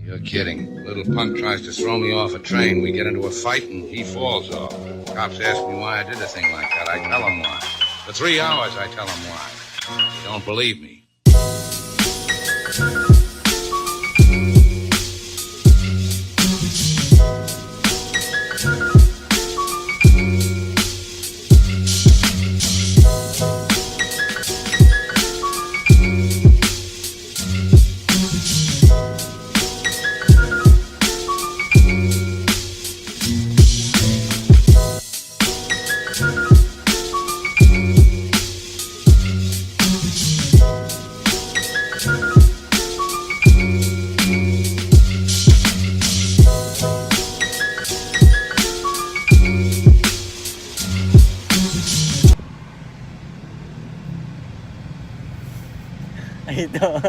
You're kidding. Little punk tries to throw me off a train. We get into a fight and he falls off. Cops ask me why I did a thing like that. I tell them why. For 3 hours, I tell them why. They don't believe me. Ito.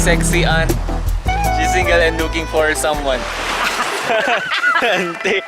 Sexy aunt. She's single and looking for someone. Hindi.